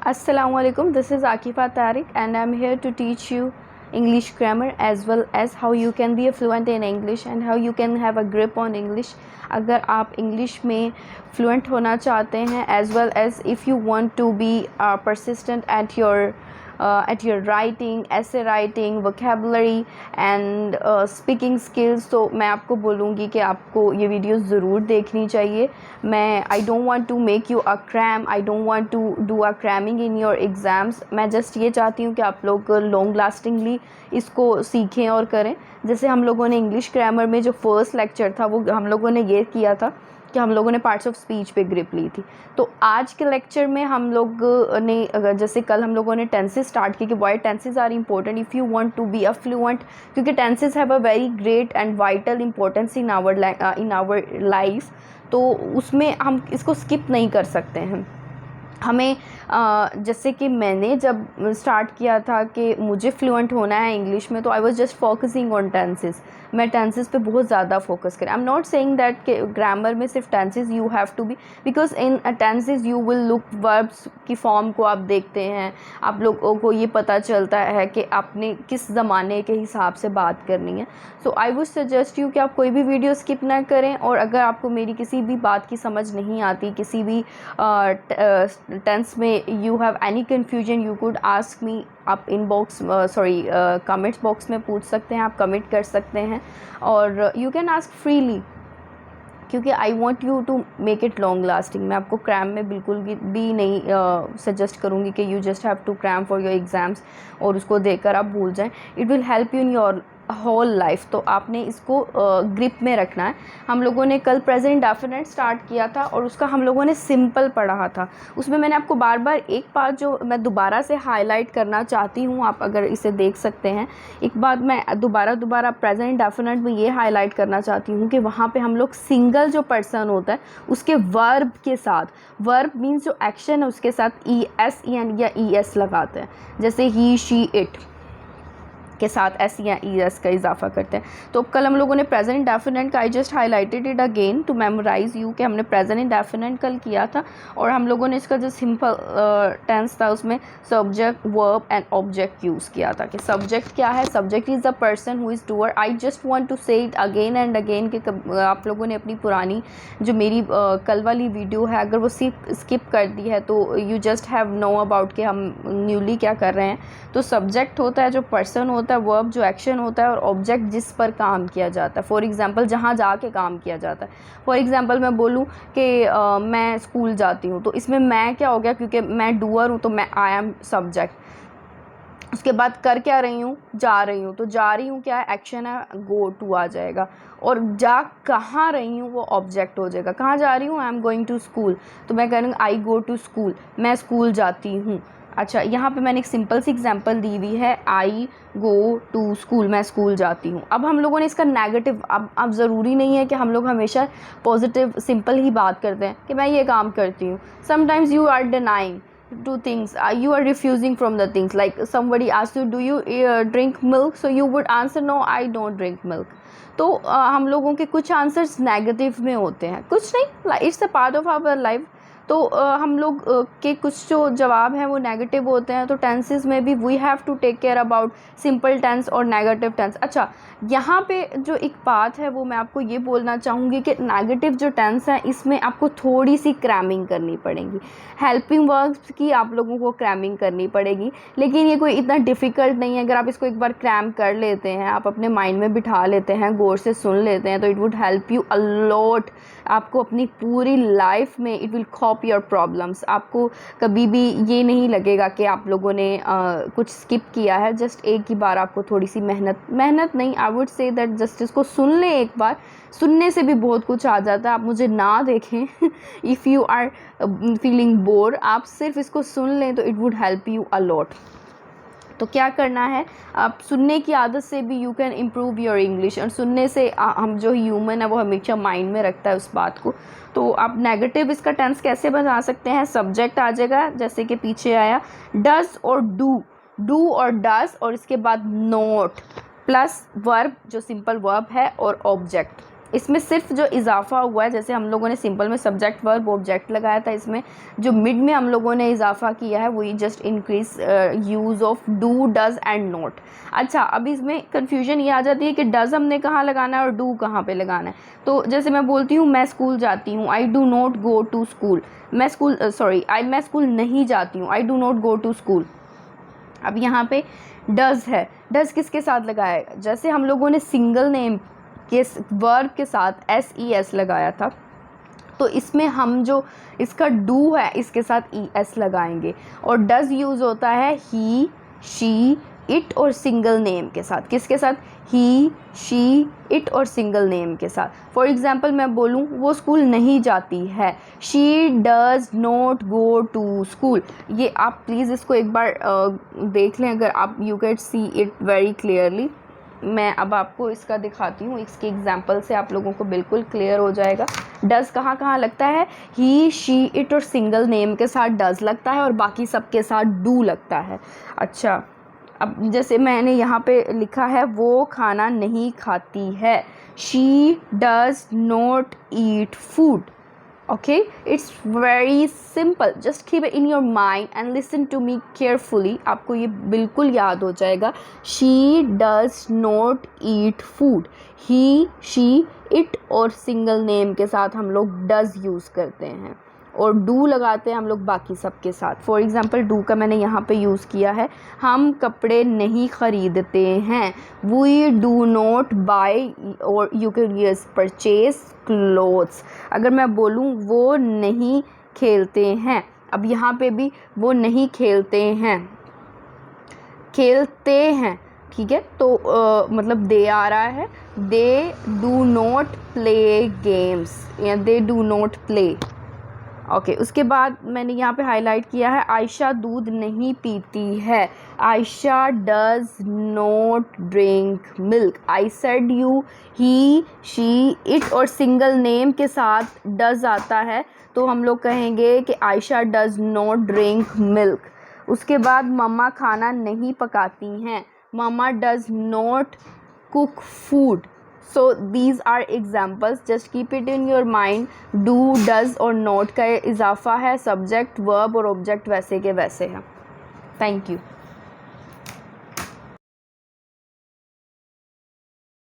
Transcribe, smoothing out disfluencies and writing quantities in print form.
Assalamu alaikum. This is Aqifa Tariq and I'm here to teach you English grammar as well as how you can be a fluent in English and how you can have a grip on English. अगर आप English में fluent होना चाहते हैं as well as if you want to be persistent at your writing, essay writing, vocabulary and speaking skills, तो मैं आपको बोलूँगी कि आपको ये वीडियो ज़रूर देखनी चाहिए. I don't want to make you a cram, I don't want to do a cramming in your exams. मैं just ये चाहती हूँ कि आप लोग लॉन्ग लास्टिंगली इसको सीखें और करें. जैसे हम लोगों ने इंग्लिश ग्रामर में जो फर्स्ट लेक्चर था वो हम लोगों ने ये किया था कि हम लोगों ने पार्ट्स ऑफ स्पीच पे ग्रिप ली थी. तो आज के लेक्चर में हम लोग ने जैसे कल हम लोगों ने टेंसेस स्टार्ट की कि why tenses are important if you want to be a fluent, क्योंकि tenses have a very great and vital importance in our life. तो उसमें हम इसको स्किप नहीं कर सकते हैं. हमें जैसे कि मैंने जब स्टार्ट किया था कि मुझे फ्लुएंट होना है इंग्लिश में, तो I was just focusing on tenses. मैं टेंसेस पे बहुत ज़्यादा फोकस करें. I am not saying that कि ग्रामर में सिर्फ tenses you have to be, because in tenses you will look verbs की फॉर्म को आप देखते हैं, आप लोगों को ये पता चलता है कि आपने किस ज़माने के हिसाब से बात करनी है. सो आई वुड सजेस्ट यू कि आप कोई भी वीडियो स्किप ना करें. और अगर आपको मेरी किसी भी बात की समझ नहीं आती, किसी भी टेंस में you have any confusion, you could ask me. आप इनबॉक्स कमेंट्स बॉक्स में पूछ सकते हैं, आप कमेंट कर सकते हैं और यू कैन आस्क फ्रीली, क्योंकि I want you to make it long lasting. मैं आपको क्रैम में बिल्कुल भी नहीं सजेस्ट करूँगी कि you just have to cram for your exams और उसको देखकर आप भूल जाएं. It will help you in your whole life. तो आपने इसको ग्रिप में रखना है. हम लोगों ने कल प्रेजेंट डेफिनेट स्टार्ट किया था और उसका हम लोगों ने सिंपल पढ़ा था. उसमें मैंने आपको बार बार एक बात जो मैं दोबारा से हाईलाइट करना चाहती हूँ, आप अगर इसे देख सकते हैं, एक बात मैं दोबारा प्रेजेंट डेफिनेट में ये हाईलाइट करना चाहती हूँ कि वहाँ पे हम लोग सिंगल जो पर्सन होता है उसके वर्ब के साथ, वर्ब मीन्स जो एक्शन है उसके साथ ES या ES लगाते हैं. जैसे ही, शी, इट के साथ एस या ES का इजाफा करते हैं. तो कल हम लोगों ने प्रेजेंट इंडेफिनिट का, I just highlighted it again to memorise you कि हमने प्रेजेंट इंडेफिनिट कल किया था और हम लोगों ने इसका जो सिंपल टेंस था उसमें subject, verb and object use किया था. कि सब्जेक्ट क्या है? Subject is the person who is doer. I just want to say it again and again कि आप लोगों ने अपनी पुरानी जो मेरी कल वाली वीडियो है अगर वो स्किप कर दी है तो you just have know about कि हम न्यूली क्या कर रहे हैं. तो सब्जेक्ट होता है जो पर्सन होता है, वर्ब जो एक्शन होता है और ऑब्जेक्ट जिस पर काम किया जाता है. फॉर एग्जांपल जहाँ जाके काम किया जाता है. फॉर एग्जांपल मैं बोलूँ कि मैं स्कूल जाती हूँ, तो इसमें मैं क्या हो गया, क्योंकि मैं डूअर हूँ तो मैं आई एम सब्जेक्ट. उसके बाद कर क्या रही हूँ? जा रही हूँ. तो जा रही हूँ क्या है? एक्शन है, गो टू आ जाएगा. और जा कहाँ रही हूँ वो ऑब्जेक्ट हो जाएगा. कहाँ जा रही हूँ? I am going to school, तो मैं करूँगी आई गो टू स्कूल, मैं स्कूल जाती हूँ. अच्छा, यहाँ पे मैंने एक सिंपल सी एग्जांपल दी हुई है, आई गो टू स्कूल, मैं स्कूल जाती हूँ. अब हम लोगों ने इसका नेगेटिव, अब ज़रूरी नहीं है कि हम लोग हमेशा पॉजिटिव सिंपल ही बात करते हैं कि मैं ये काम करती हूँ. Sometimes you are denying two things, you are refusing from the things, like somebody asks you, do you drink milk, so you would answer no, I don't drink milk. तो हम लोगों के कुछ आंसर्स नेगेटिव में होते हैं, कुछ नहीं, it's a part of our life. तो हम लोग के कुछ जो जवाब हैं वो नेगेटिव होते हैं. तो टेंसेस में भी we have to take care about simple tense और नेगेटिव टेंस. अच्छा, यहाँ पे जो एक बात है वो मैं आपको ये बोलना चाहूँगी कि नेगेटिव जो टेंस है इसमें आपको थोड़ी सी क्रैमिंग करनी पड़ेगी. हेल्पिंग वर्ब्स की आप लोगों को क्रैमिंग करनी पड़ेगी, लेकिन ये कोई इतना डिफ़िकल्ट नहीं है. अगर आप इसको एक बार क्रैम कर लेते हैं, आप अपने माइंड में बिठा लेते हैं, गौर से सुन लेते हैं, तो it would help you a lot. आपको अपनी पूरी लाइफ में it will cope your problems. आपको कभी भी ये नहीं लगेगा कि आप लोगों ने कुछ स्किप किया है. जस्ट एक ही बार आपको थोड़ी सी मेहनत नहीं, I would say that just इसको सुन लें एक बार. सुनने से भी बहुत कुछ आ जाता है. आप मुझे ना देखें if you are feeling bore, आप सिर्फ इसको सुन लें तो it would help you a lot. तो क्या करना है, आप सुनने की आदत से भी you can improve your English. और सुनने से हम जो ह्यूमन है वो हमेशा माइंड में रखता है उस बात को. तो आप नेगेटिव इसका टेंस कैसे बना सकते हैं? सब्जेक्ट आ जाएगा जैसे कि पीछे आया, डज और डू और डज, और इसके बाद नोट प्लस वर्ब जो सिंपल वर्ब है और ऑब्जेक्ट. इसमें सिर्फ जो इजाफा हुआ है, जैसे हम लोगों ने सिंपल में सब्जेक्ट वर्ब ऑब्जेक्ट लगाया था, इसमें जो मिड में हम लोगों ने इजाफा किया है वही just increase use of do, does and not. अच्छा, अब इसमें कन्फ्यूजन ये आ जाती है कि डज़ हमने कहाँ लगाना है और डू कहाँ पे लगाना है। तो जैसे मैं बोलती हूँ मैं स्कूल जाती हूँ, I do not go to school. मैं स्कूल नहीं जाती हूँ, I do not go to school. अब यहाँ पे डज़ है, डज़ किसके साथ लगाया है? जैसे हम लोगों ने सिंगल नेम के वर्ब के साथ SES लगाया था, तो इसमें हम जो इसका डू है इसके साथ ES लगाएंगे। और डज़ यूज़ होता है ही, शी, इट और सिंगल नेम के साथ। किसके साथ? ही, शी, इट और सिंगल नेम के साथ। फॉर एग्ज़ाम्पल मैं बोलूँ वो स्कूल नहीं जाती है, she does not go to school. ये आप प्लीज़ इसको एक बार देख लें, अगर आप you can see it very clearly. मैं अब आपको इसका दिखाती हूँ, इसके एग्जांपल से आप लोगों को बिल्कुल क्लियर हो जाएगा। डज़ कहाँ कहाँ लगता है? ही, शी, इट और सिंगल नेम के साथ डज़ लगता है और बाकी सब के साथ डू लगता है। अच्छा, अब जैसे मैंने यहाँ पे लिखा है वो खाना नहीं खाती है, she does not eat food. Okay, it's very simple. Just keep it in your mind and listen to me carefully. आपको ये बिल्कुल याद हो जाएगा। She does not eat food. He, she, it और सिंगल नेम के साथ हम लोग does यूज़ करते हैं और डू लगाते हैं हम लोग बाकी सब के साथ। फॉर एग्ज़ाम्पल डू का मैंने यहाँ पे यूज़ किया है, हम कपड़े नहीं ख़रीदते हैं, वी डू नॉट बाय और you can use purchase clothes. अगर मैं बोलूँ वो नहीं खेलते हैं, अब यहाँ पे भी वो नहीं खेलते हैं, खेलते हैं, ठीक है। तो मतलब दे आ रहा है, they do not play games या they do not play. Okay, उसके बाद मैंने यहाँ पे हाईलाइट किया है आयशा दूध नहीं पीती है, Ayesha does not drink milk. I said you, he, she, it और सिंगल नेम के साथ डज़ आता है तो हम लोग कहेंगे कि Ayesha does not drink milk. उसके बाद मम्मा खाना नहीं पकाती हैं, मम्मा does not cook food. So these are examples, just keep it in your mind. Do, does और not का इजाफा है, सब्जेक्ट, वर्ब और ऑब्जेक्ट वैसे के वैसे हैं। Thank you.